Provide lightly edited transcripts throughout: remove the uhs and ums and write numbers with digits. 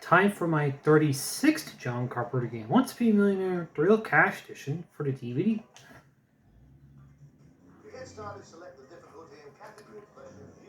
Time for my 36th John Carpenter game. Want to Be a Millionaire, the Real Cash Edition for the DVD.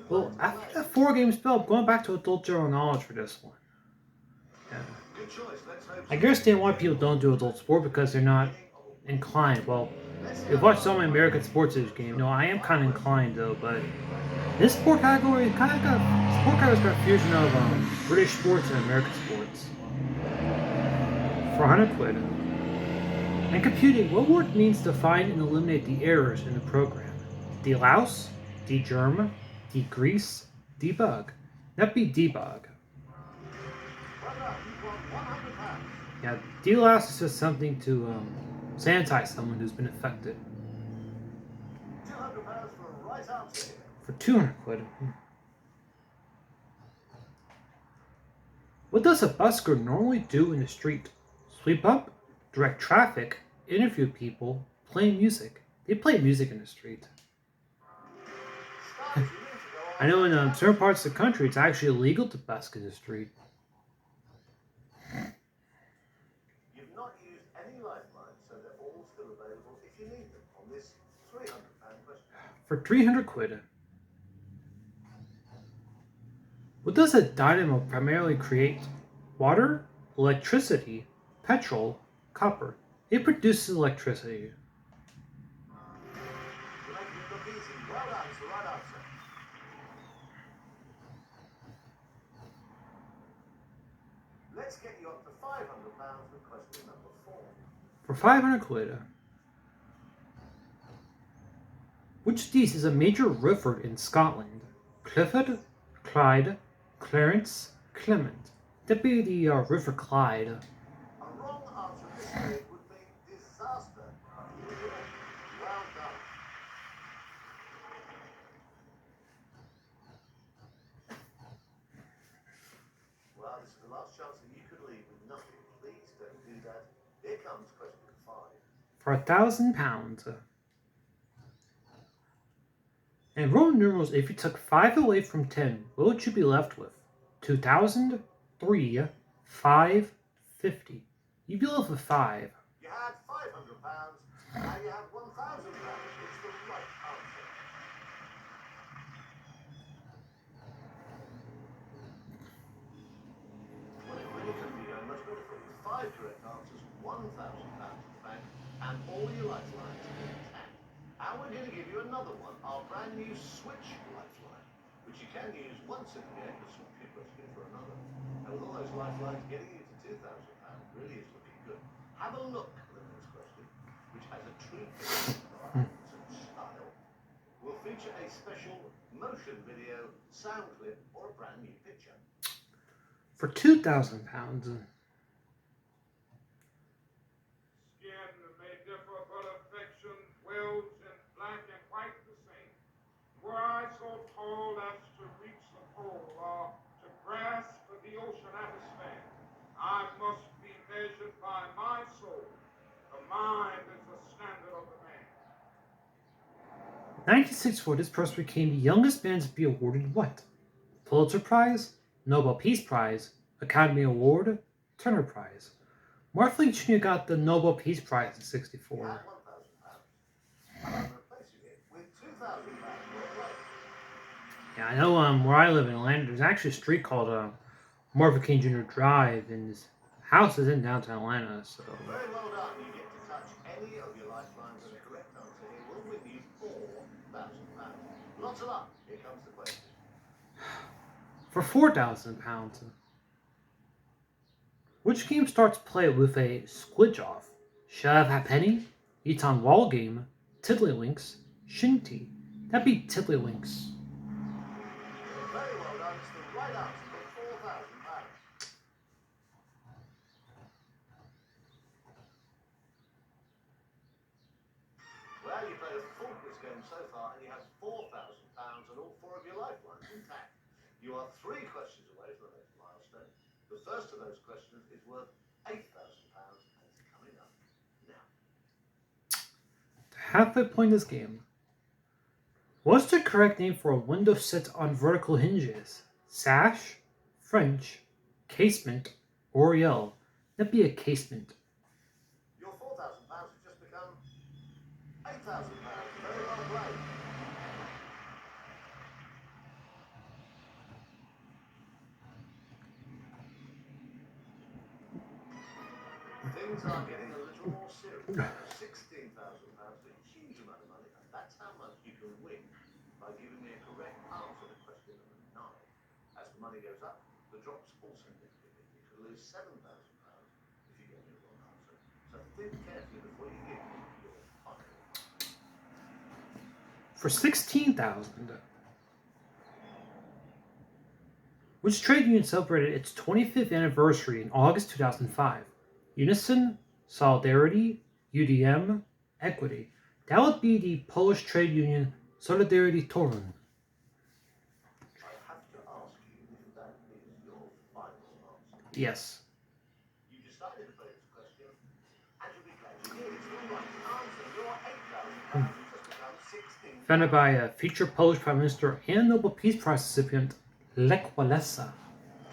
Well, after that 4-game spell, I'm going back to adult general knowledge for this one. Yeah. I understand why people don't do adult sport because they're not inclined. Well, you've watched some of my American sports age game. No, I am kind of inclined though, but this sport category kind of got a fusion of British sports and American sports. For 100 quid. And computing, what word means to find and eliminate the errors in the program? Delouse, degerm, degrease, debug. That'd be debug. Yeah, delouse is just something to sanitize someone who's been affected. For 200 quid. What does a busker normally do in the street? Sweep up, direct traffic, interview people, play music. They play music in the street. I know in certain parts of the country it's actually illegal to busk in the street. You've not used any lifelines, so they're all still available if you need them on this £300 question. For 300 quid. What does a dynamo primarily create? Water, electricity, petrol, copper. It produces electricity. Let's get you up to £500 with question number 4. For 500 quid. Which of these is a major river in Scotland? Clifford, Clyde, Clarence, Clement. That'd be the River Clyde. A wrong answer at this stage would be disaster. Well done. Well, this is the last chance that you could leave with nothing. Please don't do that. Here comes question 5. For £1,000. In Roman numerals, if you took 5 away from 10, what would you be left with? 2,000, 3, 5, 50. You'd be left with 5. You had £500, now you have £1,000. It's the right answer. Well, it really couldn't be going much better for you. 5 correct answers, £1,000 in the bank, and all your lifelines intact. And we're going to give you another one, our brand new Switch Lifeline, which you can use once in a game to swap your question for another. And with all those lifelines getting you to £2,000 really is looking good. Have a look at the next question, which has a treat of style. Will feature a special motion video, sound clip, or a brand new picture. For £2,000. May differ, but affection dwells in black and white the same. Were I so tall as to reach the pole, or to grasp the ocean atmosphere, I must be measured by my soul. The mind is the standard of the man. 1964, this person became the youngest man to be awarded what? Pulitzer Prize, Nobel Peace Prize, Academy Award, Turner Prize. Martin Luther King got the Nobel Peace Prize in '64. Yeah, I know where I live in Atlanta, there's actually a street called Martin King Jr. Drive, and his house is in downtown Atlanta, so... Very well done. You get to touch any of your lifelines, and the correct answer here will win you £4,000. Lots of luck. Here comes the question. For £4,000. Which game starts play with a squidge off? Shove Halfpenny, Eton Wall Game, Tiddlywinks, Shinty. That'd be Tiddlywinks. Very well done. It's the right answer for £4,000. Well, you played a full quiz game so far, and you have £4,000 and all 4 of your lifelines intact. You are 3 questions away from the next milestone. The first of those questions is worth £8,000 and it's coming up now. The halfway point of this game. What's the correct name for a window set on vertical hinges? Sash, French, casement, Oriel. That'd be a casement. Your £4,000 has just become £8,000. Very well played. Things are getting a little more serious. £16,000 is a huge amount of money, and that's how much you can win by giving me a correct answer to question number 9. As the money goes up, the drops also get bigger. You could lose £7,000 if you get me the wrong answer. So think carefully before you give me your final answer. For 16,000. Which trade union celebrated its 25th anniversary in August 2005? Unison, Solidarity, UDM, Equity. That would be the Polish trade union Solidarity Torun. I have to ask you if that is your final answer. Yes. You decided to play this question, and you'll be glad you did. It's the right answer. Your £8,000 has just become 16,000. Founded by future Polish Prime Minister and Nobel Peace Prize recipient Lech Walesa.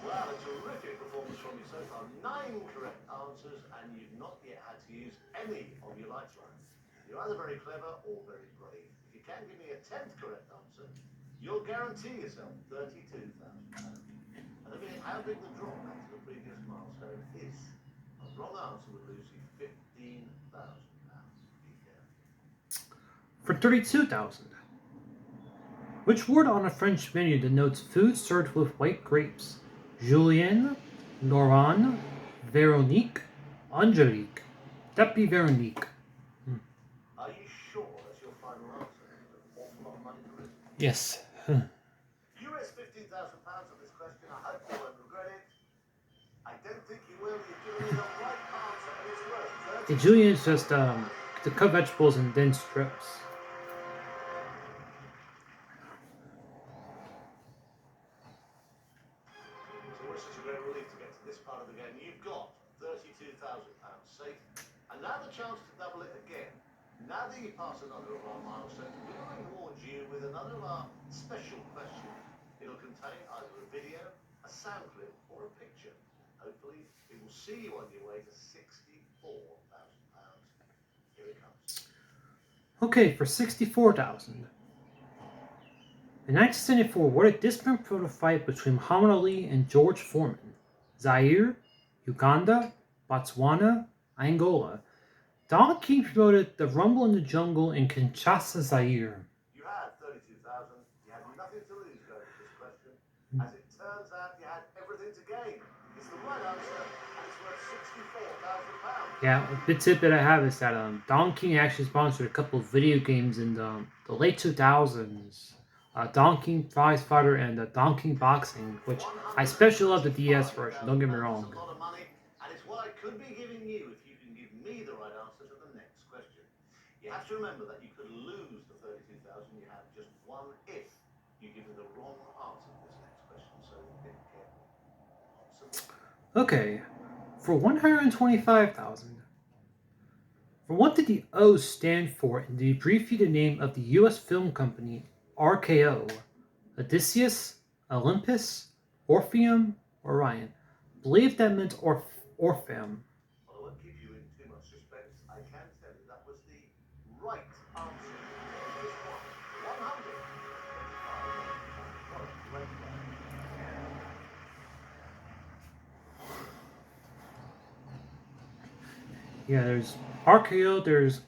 Wow, a terrific performance from you so far. 9 correct answers, and you've not yet had to use any of your lifelines. You're either very clever or very brave. If you can give me a 10th correct answer, you'll guarantee yourself £32,000. And looking at how big the drop back to the previous milestone is, a wrong answer would lose you £15,000. Be careful. For 32,000. Which word on a French menu denotes food served with white grapes? Julienne, Laurent, Veronique, Angelique. That'd be Veronique. Are you sure that's your final answer? There's an awful lot of money for it. Yes. You risked £15,000 on this question. I hope you won't regret it. I don't think you will. You've given me the right answer, and it's worth The julienne is just to cut vegetables in thin strips. It's always such a great relief to get to this part of the game. You've got £32,000 safe, and now the chance to double it again. Now that you pass another of our milestones, we will reward you with another of our special questions. It'll contain either a video, a sound clip, or a picture. Hopefully, it will see you on your way to £64,000. Here it comes. Okay, for 64,000. In 1974, what a disparate fight between Muhammad Ali and George Foreman. Zaire, Uganda, Botswana, Angola. Don King promoted the Rumble in the Jungle in Kinshasa, Zaire. You had 32,000. You had nothing to lose going to this question. As it turns out, you had everything to gain. It's the right answer, and it's worth £64,000. Yeah, a bit tidbit I have is that Don King actually sponsored a couple of video games in the late 2000s. Don King Prize Fighter and Don King Boxing, which I especially love the DS version, don't get me wrong. That's a lot of money, and it's what I could be giving you if you can give me the right answer to the next question. You have to remember that you could lose the 32,000 you have just one if you give me the wrong answer to this next question, so think carefully. Okay, for 125,000. For what did the O stand for in the abbreviated name of the U.S. film company RKO? Odysseus, Olympus, Orpheum, Orion. Believe that meant Orpheum. Well, I won't keep you in too much suspense. I can tell you that was the right answer. Just one. 125,000. What a great play. Yeah, there's RKO, there's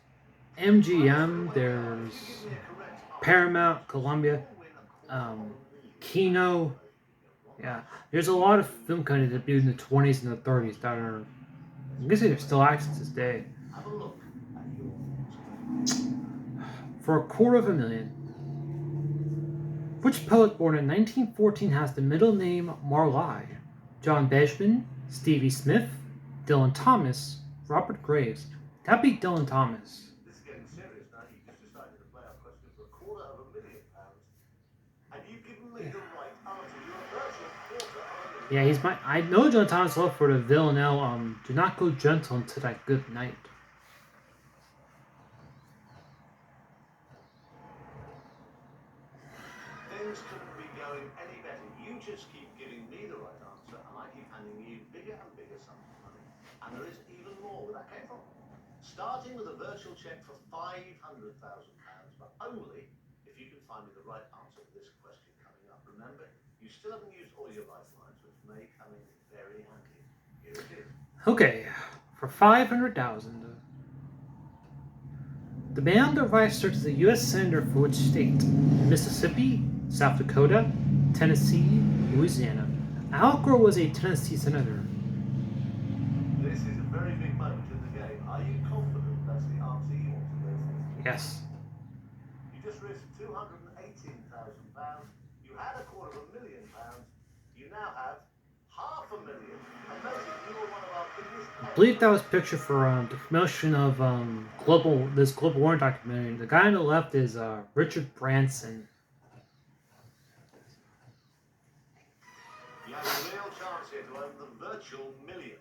MGM, there's Paramount, Columbia, Kino. Yeah, there's a lot of film companies that debuted in the 20s and the 30s that are, I guess they're still active to this day. Have a look at your For $250,000. Which poet born in 1914 has the middle name Marley? John Benjamin, Stevie Smith, Dylan Thomas, Robert Graves. That'd be Dylan Thomas. This is getting serious now. You just decided to play our question for £250,000. And you've given me the right answer. You're virtually £250,000. Yeah, he's my. I know Dylan Thomas love for the Villanelle. Do not go gentle into that good night. Things couldn't be going any better. You just keep giving me the right answer, and I keep handing you bigger and bigger bigger sums of money. And there is even more where that came from. Starting with a virtual check for £500,000, but only if you can find me the right answer to this question coming up. Remember, you still haven't used all your lifelines, which may come in very handy. Here it is. Okay, for 500,000. The man on the right starts as a U.S. Senator for which state? Mississippi, South Dakota, Tennessee, Louisiana. Al Gore was a Tennessee senator. This is a very big moment in the game. Are you confident that's the answer you want to go for? Yes. You just risked £218,000. You had £250,000. You now have £500,000. Amazing. You were one of our biggest. I believe that was a picture for the promotion of this global warming documentary. The guy on the left is Richard Branson. You have a real chance here to earn the virtual million.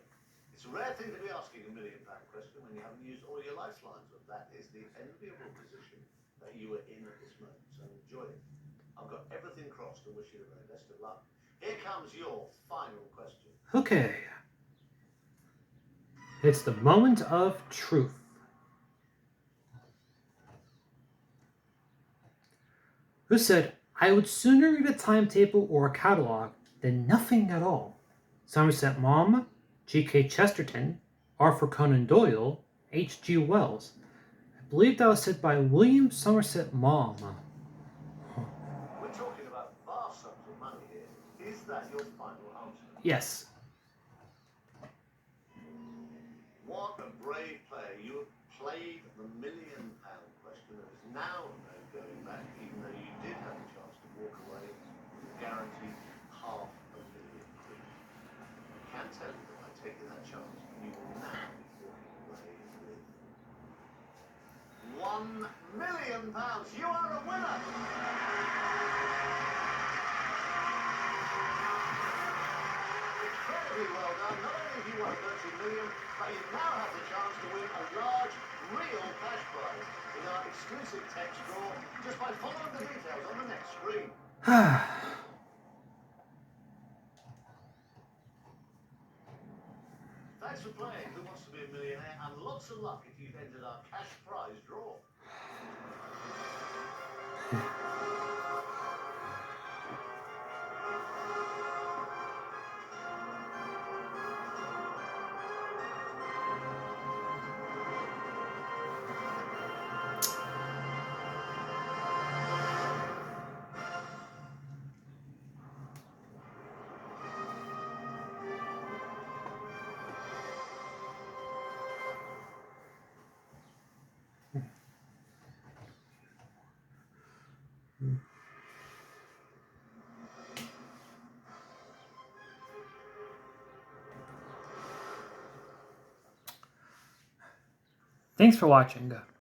It's a rare thing to be asking a £1 million question when you haven't used all your lifelines, but that is the enviable position that you are in at this moment. So enjoy it. I've got everything crossed and wish you the very best of luck. Here comes your final question. Okay. It's the moment of truth. Who said, I would sooner read a timetable or a catalog than nothing at all? Somerset Maugham, G.K. Chesterton, Arthur Conan Doyle, H.G. Wells. I believe that was said by William Somerset Maugham. We're talking about vast sums of money here. Is that your final answer? Yes. What a brave player. You have played the £1 million question. There is now no going back, even though you did have a chance to walk away with guaranteed £500,000. I can tell you that by taking that chance, you will now be walking away with £1 million. You are a winner. Incredibly well done. Not only have you won a virtual million, but you now have the chance to win a large, real cash prize in our exclusive text draw just by following the details on the next screen. Thanks for playing Who Wants to Be a Millionaire, and lots of luck if you've entered our cash prize draw. Thanks for watching.